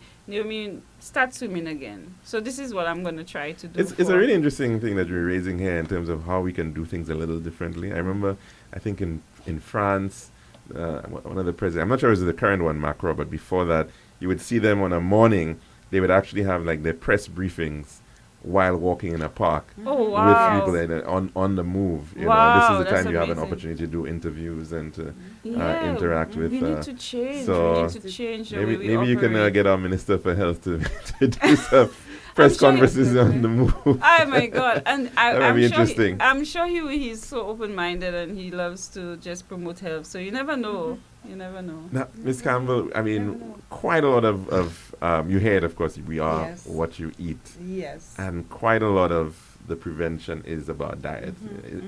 start swimming again. So this is what I'm going to try to do. It's a really interesting thing that you're raising here in terms of how we can do things a little differently. I remember, I think in France, one of the presidents, I'm not sure it was the current one, Macron, but before that, you would see them on a morning, they would actually have like their press briefings while walking in a park with people that are on the move. You know, this is the time you have an opportunity to do interviews and to interact with. We need to change. So we need to change. Maybe you can get our Minister for Health to do some press conferences on the move. Oh my God! And I'm sure he's so open-minded and he loves to just promote health. So you never know. You never know. Now, Ms. Campbell, I mean, quite a lot of you heard, of course, we are what you eat. Yes. And quite a lot of the prevention is about diet,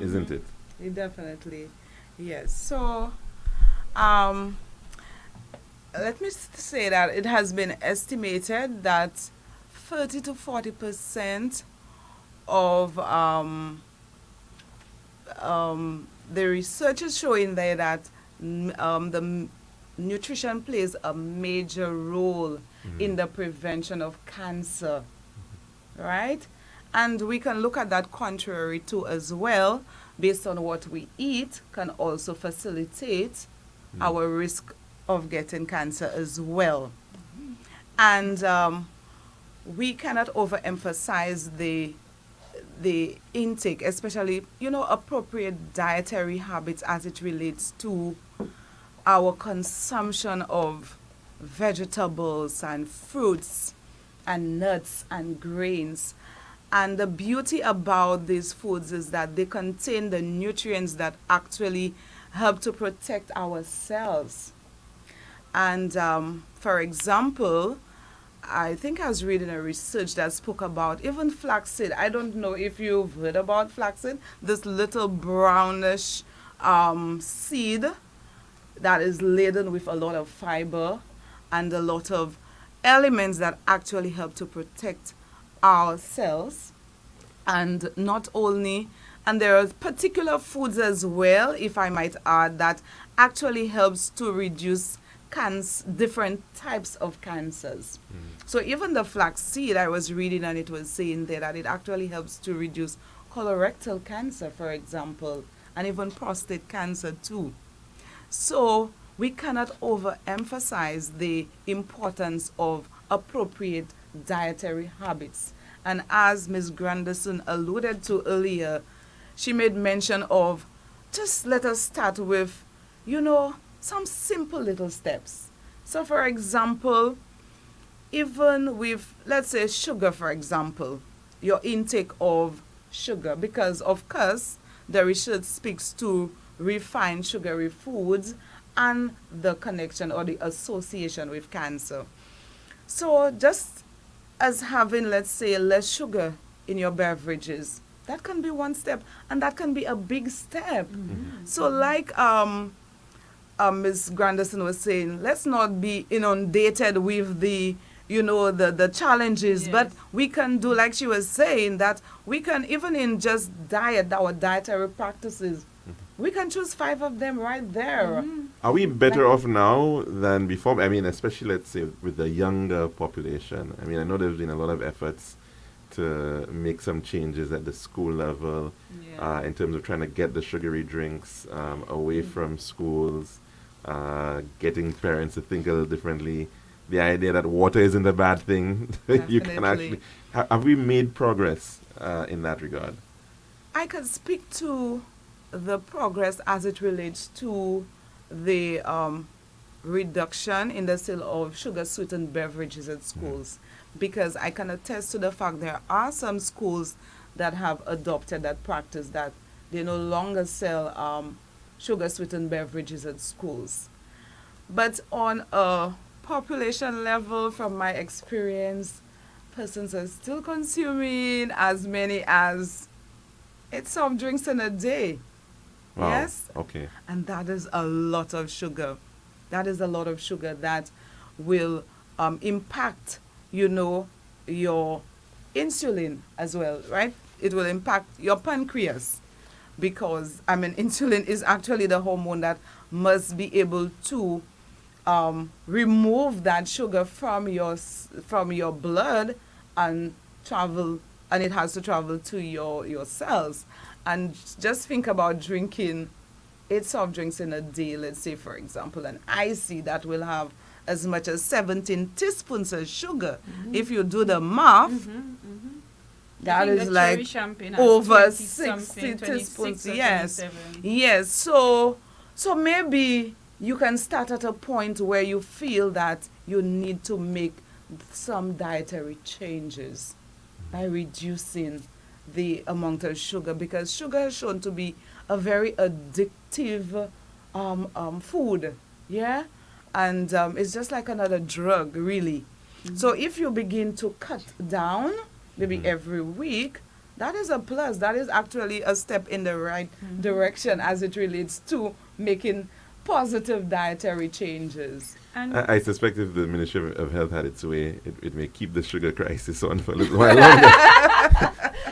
isn't it? Definitely. Yes. So, let me say that it has been estimated that 30 to 40% of the research is showing there that the nutrition plays a major role in the prevention of cancer, right? And we can look at that contrary too as well, based on what we eat can also facilitate our risk of getting cancer as well. And we cannot overemphasize the intake, especially, appropriate dietary habits as it relates to our consumption of vegetables and fruits and nuts and grains. And the beauty about these foods is that they contain the nutrients that actually help to protect our cells. And for example, I think I was reading a research that spoke about even flaxseed. I don't know if you've heard about flaxseed, this little brownish seed that is laden with a lot of fiber and a lot of elements that actually help to protect our cells. And not only, and there are particular foods as well, if I might add, that actually helps to reduce different types of cancers. So even the flaxseed, I was reading and it was saying there that it actually helps to reduce colorectal cancer, for example, and even prostate cancer too. So we cannot overemphasize the importance of appropriate dietary habits. And as Ms. Granderson alluded to earlier, she made mention of just let us start with, some simple little steps. So for example, even with, let's say, sugar, for example, your intake of sugar, because of course the research speaks to refined sugary foods and the connection or the association with cancer. So just as having, let's say, less sugar in your beverages, that can be one step, and that can be a big step. So like Ms. Granderson was saying, let's not be inundated with the challenges, but we can do, like she was saying, that we can, even in just our dietary practices, we can choose 5 of them right there. Are we better off now than before? I mean, especially, let's say, with the younger population. I mean, I know there's been a lot of efforts to make some changes at the school level in terms of trying to get the sugary drinks away from schools, getting parents to think a little differently. The idea that water isn't a bad thing. You can actually. Have we made progress in that regard? I can speak to the progress as it relates to the reduction in the sale of sugar-sweetened beverages at schools, because I can attest to the fact there are some schools that have adopted that practice, that they no longer sell sugar-sweetened beverages at schools. But on a population level, from my experience, persons are still consuming as many as 8 soft drinks in a day. Wow. Yes? Okay. And that is a lot of sugar. That is a lot of sugar that will impact, your insulin as well, right? It will impact your pancreas, because, insulin is actually the hormone that must be able to remove that sugar from your blood and it has to travel to your cells. And just think about drinking 8 soft drinks in a day. Let's say, for example, an icy that will have as much as 17 teaspoons of sugar. If you do the math, that is like over 60 teaspoons. Yes. So maybe you can start at a point where you feel that you need to make some dietary changes by reducing the amount of sugar, because sugar is shown to be a very addictive food, and it's just like another drug, really. So if you begin to cut down, maybe every week, that is a plus. That is actually a step in the right direction as it relates to making positive dietary changes. And I suspect if the Ministry of Health had its way, it may keep the sugar crisis on for a little while longer.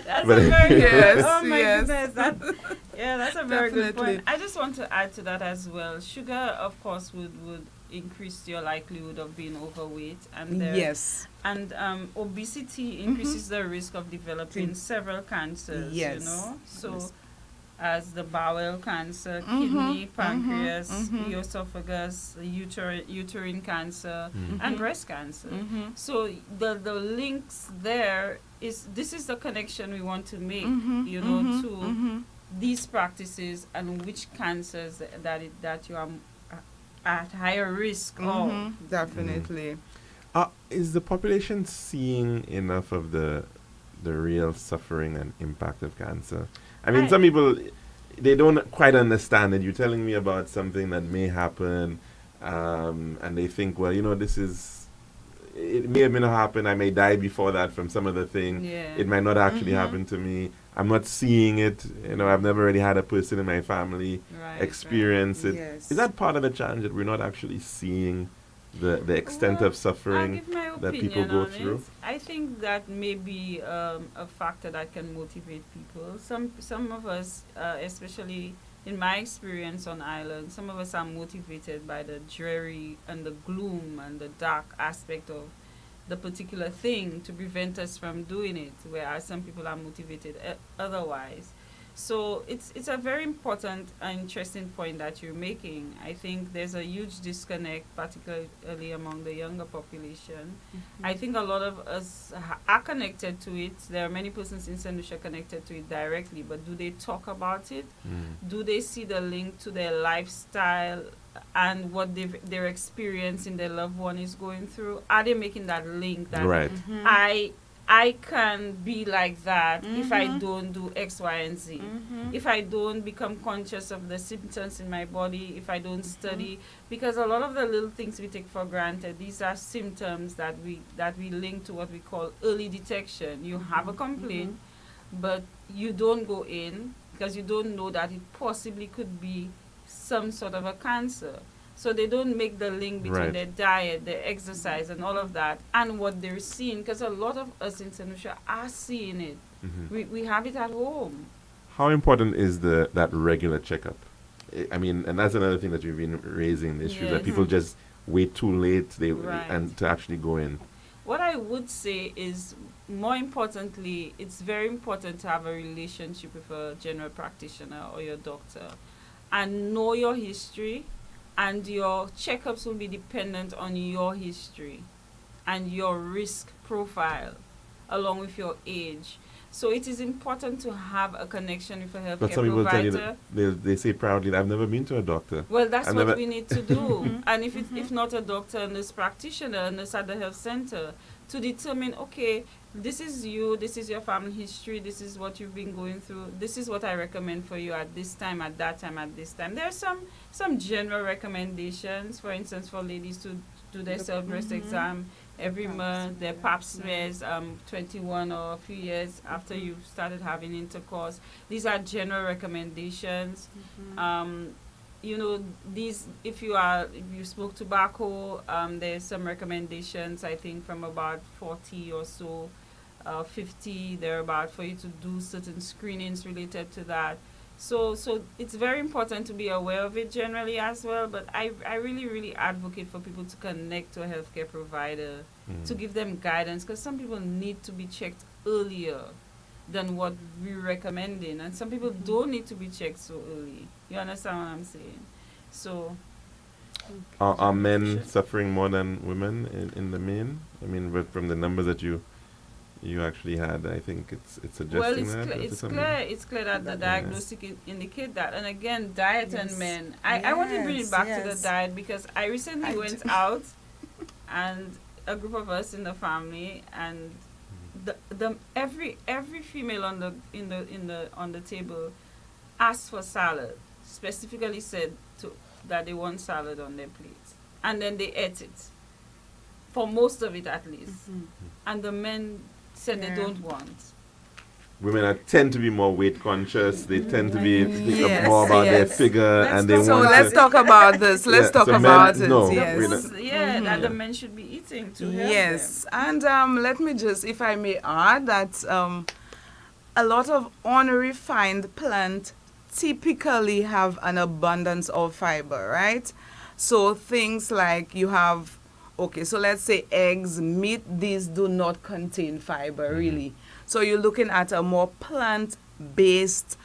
That's a very yes, oh my yes. goodness. That's a very good Definitely. point. I just want to add to that as well. Sugar, of course, would increase your likelihood of being overweight, and obesity increases the risk of developing several cancers. So as the bowel cancer, kidney, pancreas, esophagus, uterine cancer, and breast cancer. So the links there this is the connection we want to make, to these practices and which cancers that you are at higher risk of. Definitely. Is the population seeing enough of the real suffering and impact of cancer? I mean, some people, they don't quite understand it. You're telling me about something that may happen, and they think, well, it may have been happen. I may die before that from some other thing. It might not actually happen to me. I'm not seeing it. I've never really had a person in my family experience it. Yes. Is that part of the challenge, that we're not actually seeing the extent of suffering that people go through? I think that may be a factor that can motivate people. Some of us, especially in my experience on island, some of us are motivated by the dreary and the gloom and the dark aspect of the particular thing to prevent us from doing it, whereas some people are motivated otherwise. So it's a very important and interesting point that you're making. I think there's a huge disconnect, particularly among the younger population. I think a lot of us are connected to it. There are many persons in St. Lucia connected to it directly, but do they talk about it? Do they see the link to their lifestyle and what their experience in their loved one is going through? Are they making that link that I can be like that if I don't do X, Y, and Z. If I don't become conscious of the symptoms in my body, if I don't study, because a lot of the little things we take for granted, these are symptoms that we link to what we call early detection. You have a complaint, but you don't go in because you don't know that it possibly could be some sort of a cancer. So they don't make the link between their diet, their exercise, and all of that, and what they're seeing. Because a lot of us in St. Lucia are seeing it. We have it at home. How important is that regular checkup? I mean, and that's another thing that you've been raising, the issue that people just wait too late and to actually go in. What I would say is, more importantly, it's very important to have a relationship with a general practitioner or your doctor and know your history, and your checkups will be dependent on your history and your risk profile along with your age. So it is important to have a connection with a healthcare But some people tell you provider. that they say proudly, I've never been to a doctor. Well, that's I've what never- we need to do. And if not a doctor, a nurse practitioner, a nurse at the health center, to determine, okay, this is you, this is your family history, this is what you've been going through, this is what I recommend for you at this time, at that time, at this time. There are some general recommendations, for instance, for ladies to do their self-breast exam every month, their pap smears 21 or a few years after you've started having intercourse. These are general recommendations. You know, these, if you smoke tobacco, there's some recommendations, I think, from about 40 or so, 50 thereabout, for you to do certain screenings related to that. So it's very important to be aware of it generally as well, but I really advocate for people to connect to a healthcare provider to give them guidance, because some people need to be checked earlier than what we're recommending, and some people don't need to be checked so early. You understand what I'm saying? So Are men suffering more than women in the main? I mean, from the numbers that you actually had, I think it's suggesting well, it's that. clear, or it's something? clear, it's clear that the diagnostic indicate that. And again, diet and men. I want to bring it back to the diet, because I recently went out, and a group of us in the family, and every female on the table asked for salad, specifically said that they want salad on their plates, and then they ate it, for most of it at least, and the men said they don't want. Women tend to be more weight conscious. They tend to be think Yes, more about their yes. figure, and they So want let's to. talk about this. Let's Yeah, talk so men- about it. no, Yes. really. That the men should be eating to help Yes, them. and let me just, if I may add, that a lot of unrefined plant typically have an abundance of fiber, right? So things like you have, okay, so let's say eggs, meat, these do not contain fiber, really. So you're looking at a more plant-based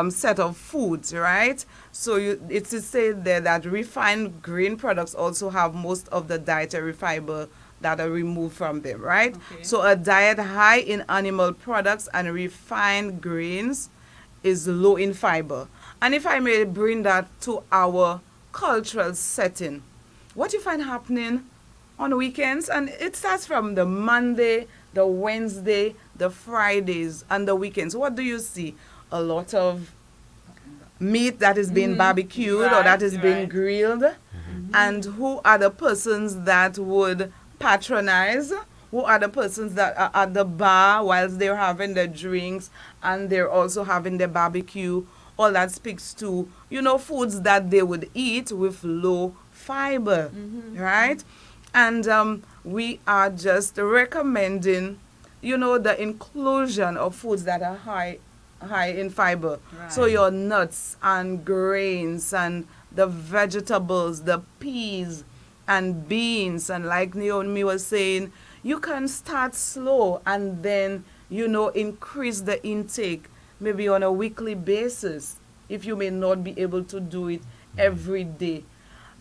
set of foods, right? So it is said there that refined grain products also have most of the dietary fiber that are removed from them, right? Okay. So a diet high in animal products and refined grains is low in fiber. And if I may bring that to our cultural setting, what you find happening on weekends, and it starts from the Monday, the Wednesday, the Fridays, and the weekends. What do you see? A lot of meat that is being barbecued or that is being grilled. And who are the persons that would patronize? Who are the persons that are at the bar whilst they're having their drinks and they're also having their barbecue? All that speaks to, foods that they would eat with low fiber, right? And we are just recommending, the inclusion of foods that are high in fiber. Right. So your nuts and grains and the vegetables, the peas and beans, and like Naomi was saying, you can start slow and then, increase the intake maybe on a weekly basis, if you may not be able to do it every day.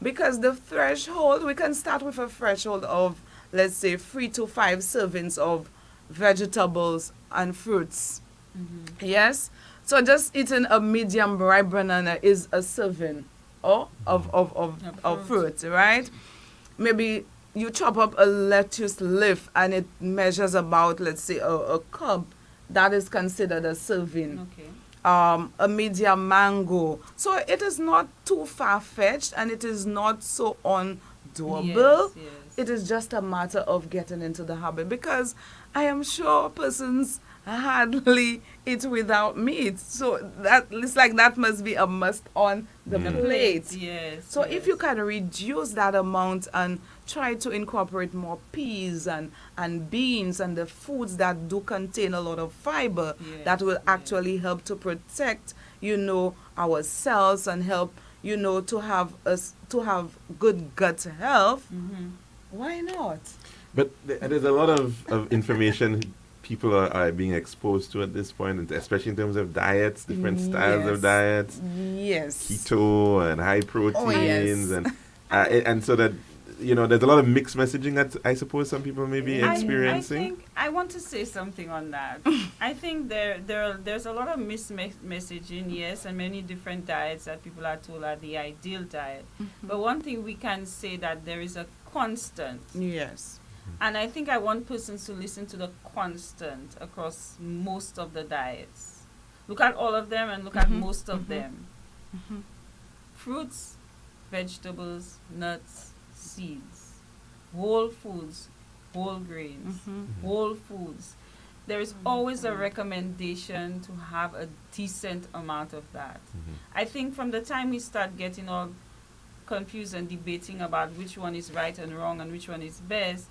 Because the threshold, we can start with a threshold of, let's say, 3 to 5 servings of vegetables and fruits. Yes? So just eating a medium ripe banana is a serving of fruit, right? Maybe you chop up a lettuce leaf and it measures about, let's say, a cup. That is considered a serving. Okay. A medium mango. So it is not too far-fetched and it is not so undoable. Yes. It is just a matter of getting into the habit, because I am sure persons hardly eat without meat. So it's like that must be a must on the plate. Yes. So if you can reduce that amount and try to incorporate more peas and beans and the foods that do contain a lot of fiber, that will actually help to protect, our cells and help, to have good gut health. Why not? But there's a lot of information people are being exposed to at this point, and especially in terms of diets, different styles of diets, Yes. keto and high proteins, yes. and so that there's a lot of mixed messaging that I suppose some people may be experiencing. I think I want to say something on that. I think there's a lot of messaging, yes, and many different diets that people are told are the ideal diet. But one thing we can say that there is a constant. Yes. And I think I want persons to listen to the constant across most of the diets. Look at all of them and look at most of them. Fruits, vegetables, nuts, seeds, whole foods, whole grains, whole foods. There is always a recommendation to have a decent amount of that. I think from the time we start getting all confused and debating about which one is right and wrong and which one is best,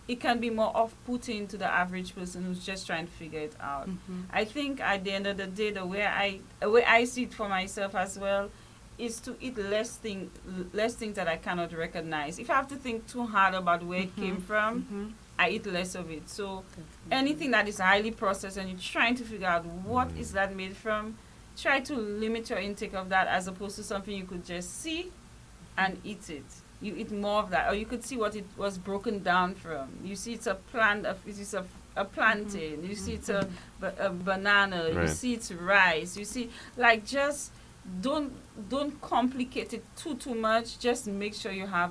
it can be more off-putting to the average person who's just trying to figure it out. I think at the end of the day, the way I see it for myself as well is to eat less things that I cannot recognize. If I have to think too hard about where it came from, I eat less of it. So anything that is highly processed and you're trying to figure out what is that made from, try to limit your intake of that as opposed to something you could just see and eat it. You eat more of that, or you could see what it was broken down from. You see it's a plant, it's a plantain. You see it's a banana. Right. You see it's rice. You see, like, just don't complicate it too much. Just make sure you have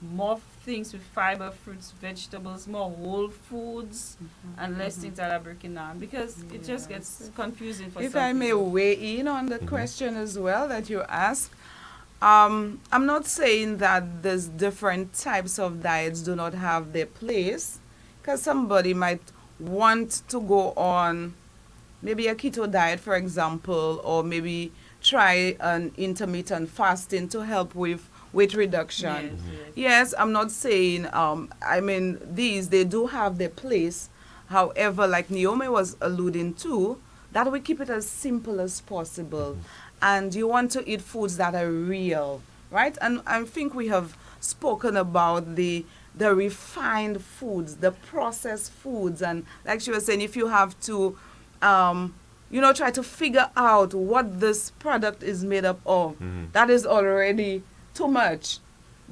more things with fiber, fruits, vegetables, more whole foods, and less things that are breaking down, because it just gets confusing for If some I may people. weigh in on the question as well that you asked, I'm not saying that there's different types of diets do not have their place, because somebody might want to go on maybe a keto diet, for example, or maybe try an intermittent fasting to help with weight reduction. Yes, I'm not saying, they do have their place. However, like Naomi was alluding to, that we keep it as simple as possible. And you want to eat foods that are real, right? And I think we have spoken about the refined foods, the processed foods. And like she was saying, if you have to, try to figure out what this product is made up of, that is already too much.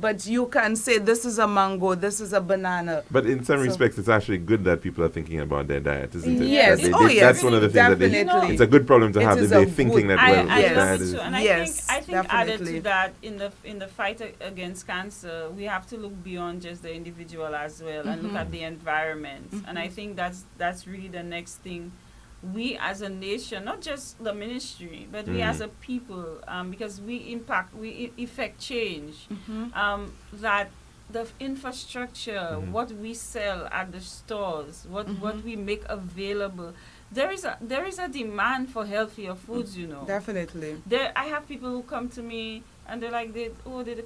But you can say this is a mango, this is a banana. But in some respects, it's actually good that people are thinking about their diet, isn't it? Yes. Yes. That's one of the things that it's a good problem to have, that they're thinking that, well, this diet is... And Yes, I think added definitely. to that, in the fight against cancer, we have to look beyond just the individual as well and look at the environment. And I think that's really the next thing. We as a nation, not just the ministry, but we as a people, because we effect change, that the infrastructure, what we sell at the stores, what we make available, there is a demand for healthier foods, Definitely. I have people who come to me and they're like, they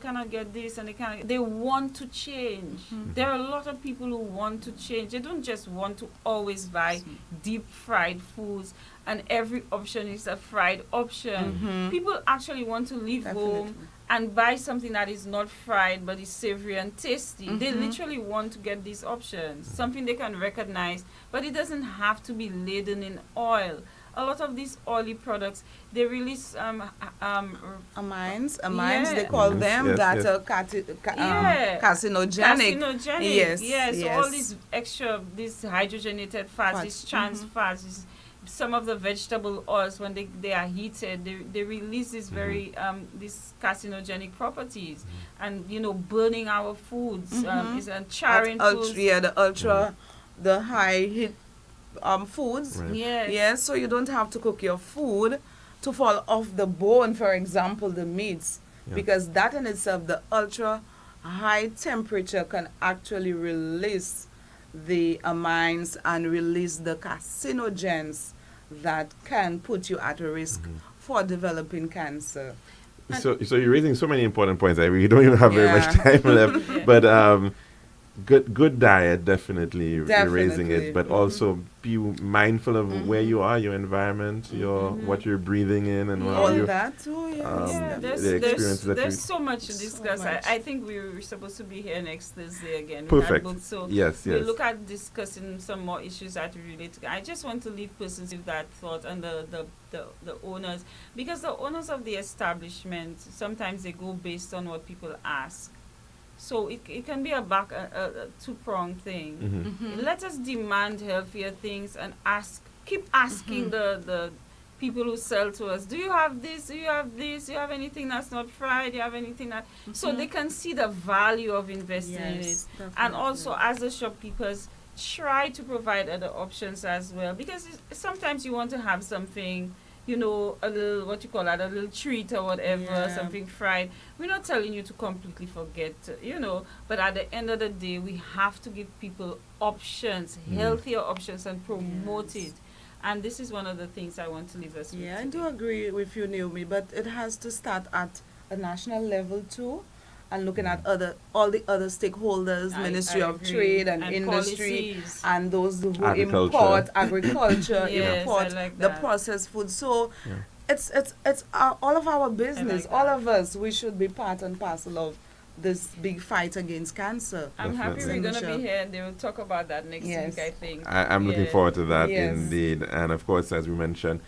cannot get this, and they want to change. There are a lot of people who want to change. They don't just want to always buy deep fried foods and every option is a fried option. People actually want to leave home and buy something that is not fried but is savory and tasty. They literally want to get these options, something they can recognize, but it doesn't have to be laden in oil. A lot of these oily products, they release amines, Yeah. they call them, Yes, that yes. are carcinogenic. Carcinogenic, Yes, So all these these hydrogenated fats, these trans fats, some of the vegetable oils, when they are heated, they release these these carcinogenic properties, and burning our foods, is charring foods. The high heat foods. Right. Yes, so you don't have to cook your food to fall off the bone, for example, the meats, because that in itself, the ultra high temperature can actually release the amines and release the carcinogens that can put you at a risk for developing cancer. So you're raising so many important points. We don't even have very much time left. But good diet, definitely raising Definitely. it, but also be mindful of where you are, your environment, your what you're breathing in, and All what you that too, yes. Yeah, the experiences that there's we. so much to discuss. much. I think we were supposed to be here next Thursday again. Perfect. We had booked, so Yes, we'll yes. look at discussing some more issues that relate to. I just want to leave persons with that thought and the owners, because the owners of the establishment sometimes they go based on what people ask. So it can be a two-pronged thing. Let us demand healthier things and keep asking the people who sell to us, do you have this? Do you have this? Do you have anything that's not fried? Do you have anything that... So they can see the value of investing in it. Yes, And also, as the shopkeepers, try to provide other options as well. Because sometimes you want to have something, a little, what you call that, a little treat or whatever, Yeah. something fried. We're not telling you to completely forget, but at the end of the day, we have to give people options, healthier options, and promote it. And this is one of the things I want to leave us with. Yeah, I today. do agree with you, Naomi, but it has to start at a national level too, and looking at all the other stakeholders, Ministry I of agree. Trade and And Industry, policies. and those who Agriculture. import agriculture, Yes, import I like the that. processed food. So it's all of our business. like All that. of us, we should be part and parcel of this big fight against cancer. I'm happy we're going to Definitely. be here and they will talk about that next Yes. week, I think. I'm looking Yeah. forward to that Yes. indeed. And of course, as we mentioned,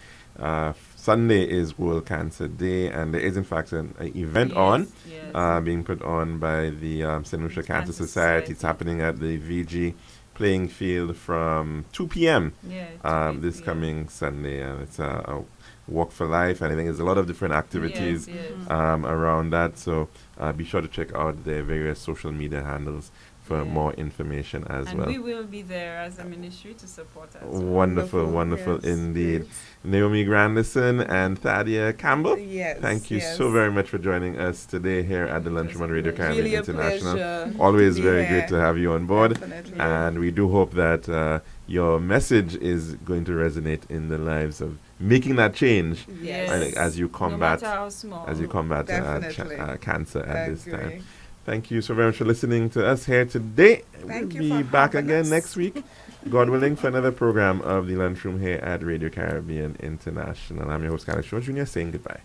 Sunday is World Cancer Day, and there is in fact an event Yes, on yes. being put on by the St. Lucia Cancer Cancer Society. It's Society. happening at the VG playing field from 2 p.m. Yeah, This coming Sunday, and it's a walk for life, and I think there's a lot of different activities Yes, yes. around that. So be sure to check out their various social media handles for Yeah. more information as And well. we will be there as a ministry to support us. Wonderful, wonderful Yes, indeed. great. Naomi Grandison and Thadia Campbell. Yes, Thank you yes. so very much for joining us today here at the Lunchroom on Radio Caribbean Really a International. pleasure Always to be very here. great to have you on board. Definitely. And we do hope that your message is going to resonate in the lives of making that change Yes. as you No combat matter how small. Definitely. cancer at this Agree. time. Thank you so very much for listening to us here today. Thank We'll you be for back having again us. next week, God willing, for another program of the Lunchroom here at Radio Caribbean International. I'm your host, Kyle Shaw Jr., saying goodbye.